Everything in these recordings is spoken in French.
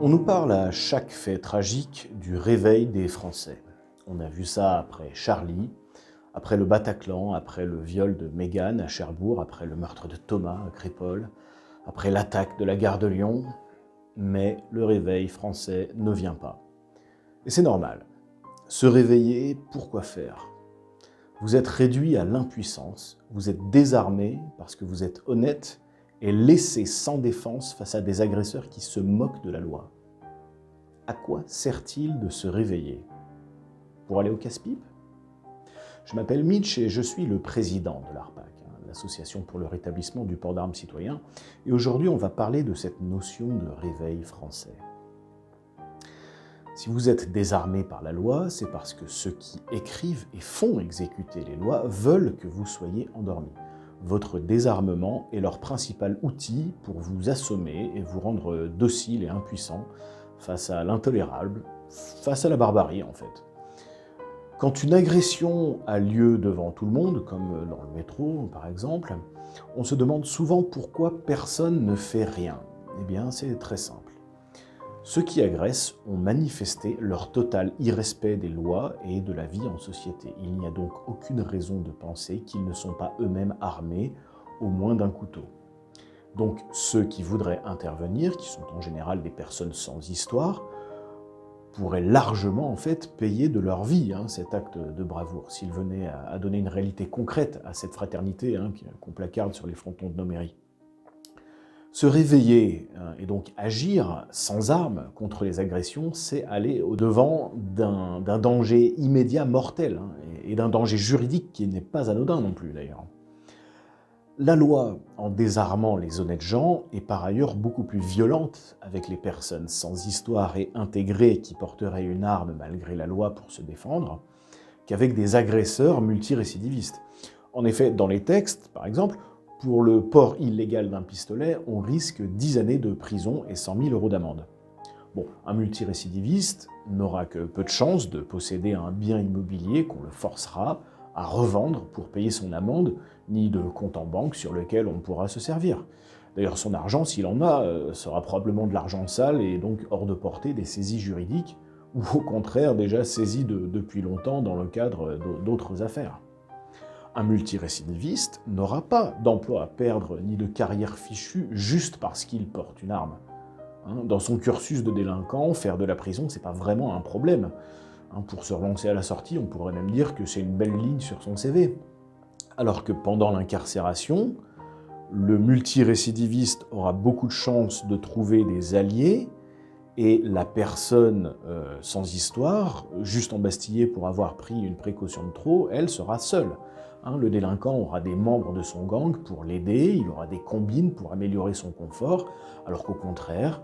On nous parle à chaque fait tragique du réveil des Français. On a vu ça après Charlie, après le Bataclan, après le viol de Mégane à Cherbourg, après le meurtre de Thomas à Crépol, après l'attaque de la gare de Lyon. Mais le réveil français ne vient pas. Et c'est normal. Se réveiller, pourquoi faire? Vous êtes réduit à l'impuissance, vous êtes désarmé parce que vous êtes honnête et laissé sans défense face à des agresseurs qui se moquent de la loi. À quoi sert-il de se réveiller? Pour aller au casse-pipe? Je m'appelle Mitch et je suis le président de l'ARPAC, l'Association pour le rétablissement du port d'armes citoyen, et aujourd'hui on va parler de cette notion de réveil français. Si vous êtes désarmé par la loi, c'est parce que ceux qui écrivent et font exécuter les lois veulent que vous soyez endormi. Votre désarmement est leur principal outil pour vous assommer et vous rendre docile et impuissant face à l'intolérable, face à la barbarie en fait. Quand une agression a lieu devant tout le monde, comme dans le métro par exemple, on se demande souvent pourquoi personne ne fait rien. Eh bien, c'est très simple. Ceux qui agressent ont manifesté leur total irrespect des lois et de la vie en société. Il n'y a donc aucune raison de penser qu'ils ne sont pas eux-mêmes armés, au moins d'un couteau. Donc ceux qui voudraient intervenir, qui sont en général des personnes sans histoire, pourraient largement en fait payer de leur vie cet acte de bravoure, s'ils venaient à donner une réalité concrète à cette fraternité qu'on placarde sur les frontons de nos mairies. Se réveiller et donc agir sans armes contre les agressions, c'est aller au-devant d'un danger immédiat mortel et d'un danger juridique qui n'est pas anodin non plus d'ailleurs. La loi, en désarmant les honnêtes gens, est par ailleurs beaucoup plus violente avec les personnes sans histoire et intégrées qui porteraient une arme malgré la loi pour se défendre, qu'avec des agresseurs multirécidivistes. En effet, dans les textes, par exemple, pour le port illégal d'un pistolet, on risque 10 années de prison et 100 000 € d'amende. Bon, un multirécidiviste n'aura que peu de chances de posséder un bien immobilier qu'on le forcera à revendre pour payer son amende, ni de compte en banque sur lequel on pourra se servir. D'ailleurs, son argent, s'il en a, sera probablement de l'argent sale et donc hors de portée des saisies juridiques, ou au contraire déjà saisi depuis longtemps dans le cadre d'autres affaires. Un multirécidiviste n'aura pas d'emploi à perdre ni de carrière fichue juste parce qu'il porte une arme. Dans son cursus de délinquant, faire de la prison, c'est pas vraiment un problème. Pour se relancer à la sortie, on pourrait même dire que c'est une belle ligne sur son CV. Alors que pendant l'incarcération, le multirécidiviste aura beaucoup de chances de trouver des alliés et la personne sans histoire, juste embastillée pour avoir pris une précaution de trop, elle sera seule. Le délinquant aura des membres de son gang pour l'aider, il aura des combines pour améliorer son confort, alors qu'au contraire,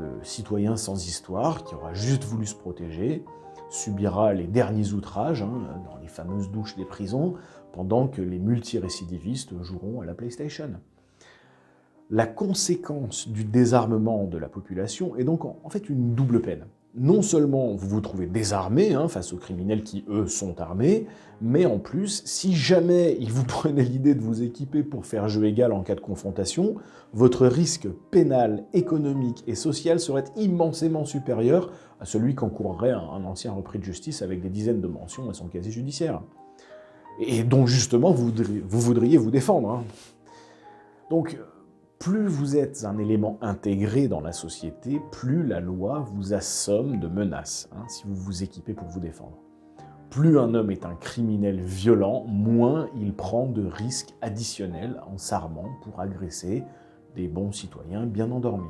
le citoyen sans histoire, qui aura juste voulu se protéger, subira les derniers outrages dans les fameuses douches des prisons, pendant que les multirécidivistes joueront à la PlayStation. La conséquence du désarmement de la population est donc en fait une double peine. Non seulement vous vous trouvez désarmé face aux criminels qui, eux, sont armés, mais en plus, si jamais ils vous prenaient l'idée de vous équiper pour faire jeu égal en cas de confrontation, votre risque pénal, économique et social serait immensément supérieur à celui qu'encourrait un ancien repris de justice avec des dizaines de mentions à son casier judiciaire. Et dont justement vous voudriez vous défendre. Donc, plus vous êtes un élément intégré dans la société, plus la loi vous assomme de menaces, si vous vous équipez pour vous défendre. Plus un homme est un criminel violent, moins il prend de risques additionnels en s'armant pour agresser des bons citoyens bien endormis.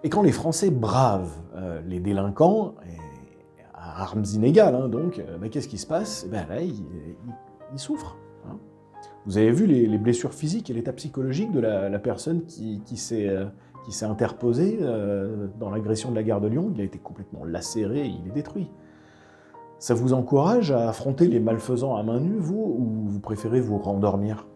Et quand les Français bravent les délinquants, à armes inégales, qu'est-ce qui se passe? Là, ils souffrent. Vous avez vu les blessures physiques et l'état psychologique de la personne qui s'est interposée dans l'agression de la gare de Lyon. Il a été complètement lacéré, il est détruit. Ça vous encourage à affronter les malfaisants à main nue, vous, ou vous préférez vous rendormir?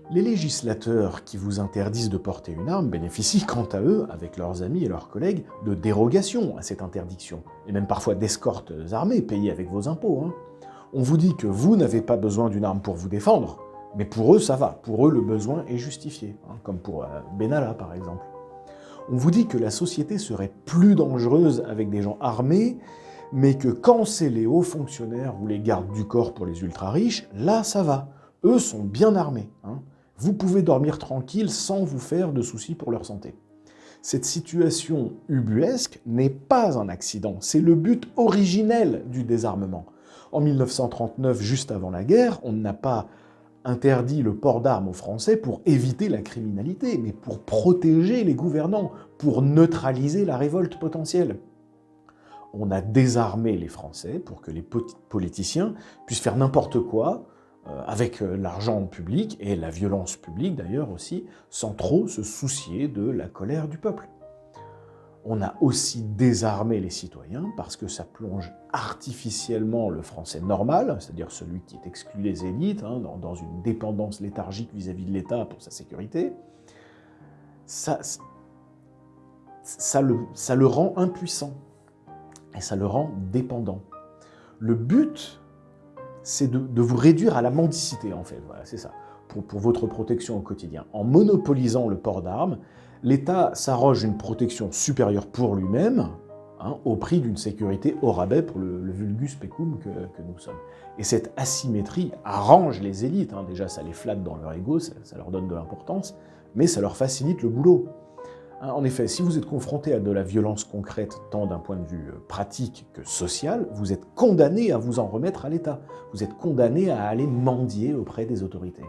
Les législateurs qui vous interdisent de porter une arme bénéficient quant à eux, avec leurs amis et leurs collègues, de dérogations à cette interdiction, et même parfois d'escortes armées payées avec vos impôts. On vous dit que vous n'avez pas besoin d'une arme pour vous défendre, mais pour eux ça va, pour eux le besoin est justifié, comme pour Benalla par exemple. On vous dit que la société serait plus dangereuse avec des gens armés, mais que quand c'est les hauts fonctionnaires ou les gardes du corps pour les ultra-riches, là ça va. Eux sont bien armés. Vous pouvez dormir tranquille sans vous faire de soucis pour leur santé. Cette situation ubuesque n'est pas un accident, c'est le but originel du désarmement. En 1939, juste avant la guerre, on n'a pas interdit le port d'armes aux Français pour éviter la criminalité, mais pour protéger les gouvernants, pour neutraliser la révolte potentielle. On a désarmé les Français pour que les politiciens puissent faire n'importe quoi avec l'argent public et la violence publique d'ailleurs aussi, sans trop se soucier de la colère du peuple. On a aussi désarmé les citoyens parce que ça plonge artificiellement le Français normal, c'est-à-dire celui qui est exclu des élites, dans une dépendance léthargique vis-à-vis de l'État pour sa sécurité. Ça le rend impuissant et ça le rend dépendant. Le but, c'est de vous réduire à la mendicité, en fait. Voilà, c'est ça, pour votre protection au quotidien. En monopolisant le port d'armes, l'État s'arroge une protection supérieure pour lui-même, au prix d'une sécurité au rabais pour le vulgus pecum que nous sommes. Et cette asymétrie arrange les élites. Déjà, ça les flatte dans leur ego, ça leur donne de l'importance, mais ça leur facilite le boulot. En effet, si vous êtes confronté à de la violence concrète, tant d'un point de vue pratique que social, vous êtes condamné à vous en remettre à l'État. Vous êtes condamné à aller mendier auprès des autorités.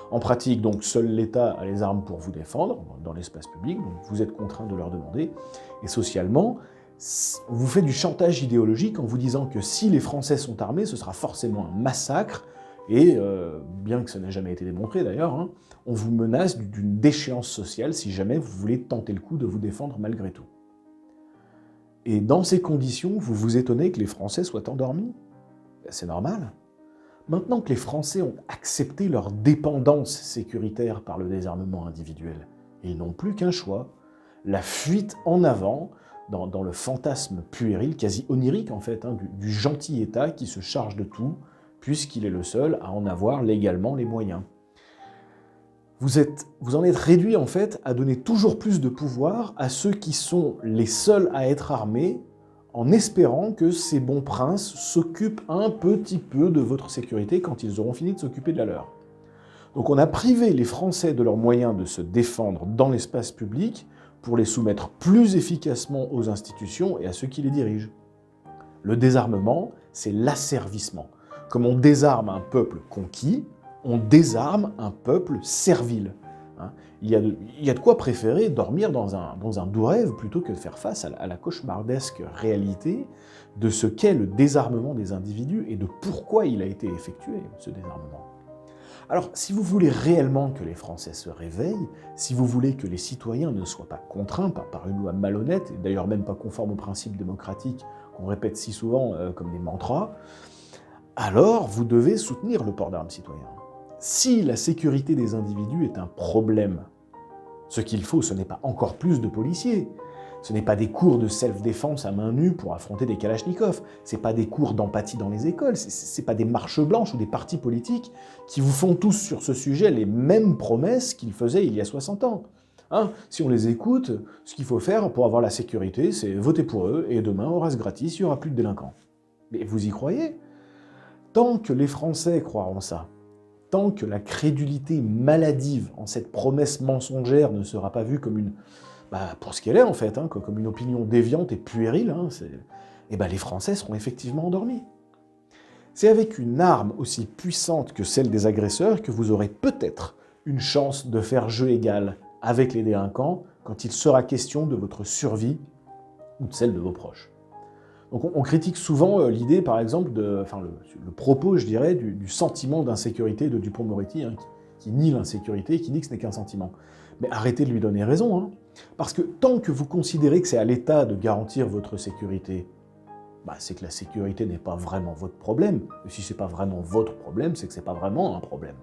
En pratique, donc, seul l'État a les armes pour vous défendre dans l'espace public, donc vous êtes contraint de leur demander. Et socialement, on vous fait du chantage idéologique en vous disant que si les Français sont armés, ce sera forcément un massacre, et bien que ça n'ait jamais été démontré d'ailleurs, on vous menace d'une déchéance sociale si jamais vous voulez tenter le coup de vous défendre malgré tout. Et dans ces conditions, vous vous étonnez que les Français soient endormis? C'est normal. Maintenant que les Français ont accepté leur dépendance sécuritaire par le désarmement individuel, ils n'ont plus qu'un choix, la fuite en avant dans le fantasme puéril, quasi onirique en fait, du gentil État qui se charge de tout, puisqu'il est le seul à en avoir légalement les moyens. Vous en êtes réduit en fait à donner toujours plus de pouvoir à ceux qui sont les seuls à être armés, en espérant que ces bons princes s'occupent un petit peu de votre sécurité quand ils auront fini de s'occuper de la leur. Donc on a privé les Français de leurs moyens de se défendre dans l'espace public pour les soumettre plus efficacement aux institutions et à ceux qui les dirigent. Le désarmement, c'est l'asservissement. Comme on désarme un peuple conquis, on désarme un peuple servile. Il y a de quoi préférer dormir dans un doux rêve plutôt que de faire face à la cauchemardesque réalité de ce qu'est le désarmement des individus et de pourquoi il a été effectué, ce désarmement. Alors, si vous voulez réellement que les Français se réveillent, si vous voulez que les citoyens ne soient pas contraints par une loi malhonnête, et d'ailleurs même pas conforme aux principes démocratiques qu'on répète si souvent comme des mantras, alors vous devez soutenir le port d'armes citoyen. Si la sécurité des individus est un problème, ce qu'il faut, ce n'est pas encore plus de policiers, ce n'est pas des cours de self-défense à main nue pour affronter des kalachnikovs, ce n'est pas des cours d'empathie dans les écoles, ce n'est pas des marches blanches ou des partis politiques qui vous font tous sur ce sujet les mêmes promesses qu'ils faisaient il y a 60 ans. Si on les écoute, ce qu'il faut faire pour avoir la sécurité, c'est voter pour eux, et demain, on reste gratis, il n'y aura plus de délinquants. Mais vous y croyez? Tant que les Français croiront ça, tant que la crédulité maladive en cette promesse mensongère ne sera pas vue comme pour ce qu'elle est en fait, comme une opinion déviante et puérile, les Français seront effectivement endormis. C'est avec une arme aussi puissante que celle des agresseurs que vous aurez peut-être une chance de faire jeu égal avec les délinquants quand il sera question de votre survie ou de celle de vos proches. Donc on critique souvent l'idée, par exemple, le propos, je dirais, du sentiment d'insécurité de Dupond-Moretti, qui nie l'insécurité, qui dit que ce n'est qu'un sentiment. Mais arrêtez de lui donner raison, parce que tant que vous considérez que c'est à l'État de garantir votre sécurité, c'est que la sécurité n'est pas vraiment votre problème. Et si c'est pas vraiment votre problème, c'est que c'est pas vraiment un problème.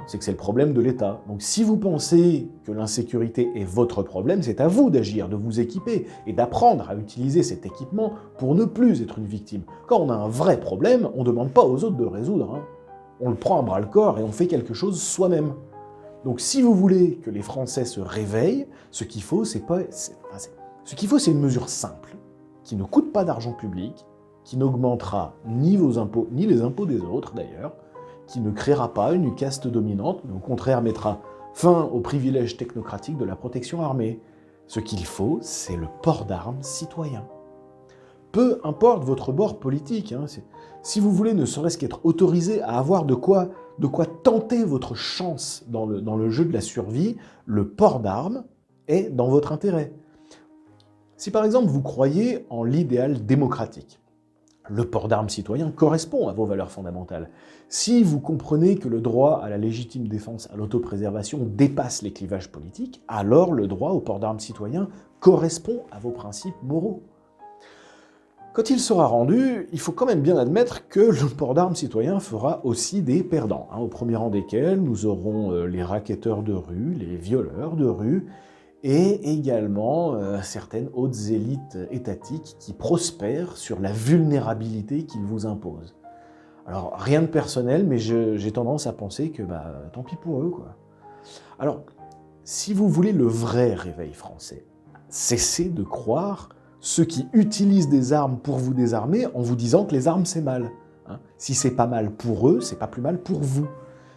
C'est que c'est le problème de l'État. Donc si vous pensez que l'insécurité est votre problème, c'est à vous d'agir, de vous équiper et d'apprendre à utiliser cet équipement pour ne plus être une victime. Quand on a un vrai problème, on ne demande pas aux autres de le résoudre. On le prend à bras-le-corps et on fait quelque chose soi-même. Donc si vous voulez que les Français se réveillent, ce qu'il faut, c'est une mesure simple, qui ne coûte pas d'argent public, qui n'augmentera ni vos impôts, ni les impôts des autres d'ailleurs, qui ne créera pas une caste dominante, mais au contraire mettra fin aux privilèges technocratiques de la protection armée. Ce qu'il faut, c'est le port d'armes citoyen. Peu importe votre bord politique, si vous voulez ne serait-ce qu'être autorisé à avoir de quoi tenter votre chance dans le jeu de la survie, le port d'armes est dans votre intérêt. Si par exemple vous croyez en l'idéal démocratique, le port d'armes citoyen correspond à vos valeurs fondamentales. Si vous comprenez que le droit à la légitime défense, à l'autopréservation dépasse les clivages politiques, alors le droit au port d'armes citoyen correspond à vos principes moraux. Quand il sera rendu, il faut quand même bien admettre que le port d'armes citoyen fera aussi des perdants, au premier rang desquels nous aurons les racketteurs de rue, les violeurs de rue, et également certaines hautes élites étatiques qui prospèrent sur la vulnérabilité qu'ils vous imposent. Alors, rien de personnel, mais j'ai tendance à penser que tant pis pour eux, quoi. Alors, si vous voulez le vrai réveil français, cessez de croire ceux qui utilisent des armes pour vous désarmer en vous disant que les armes c'est mal. Si c'est pas mal pour eux, c'est pas plus mal pour vous.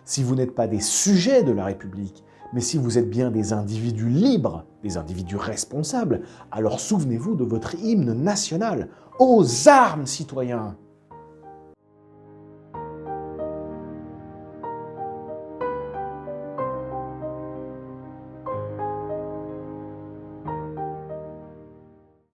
Si vous n'êtes pas des sujets de la République, mais si vous êtes bien des individus libres, des individus responsables, alors souvenez-vous de votre hymne national. Aux armes, citoyens!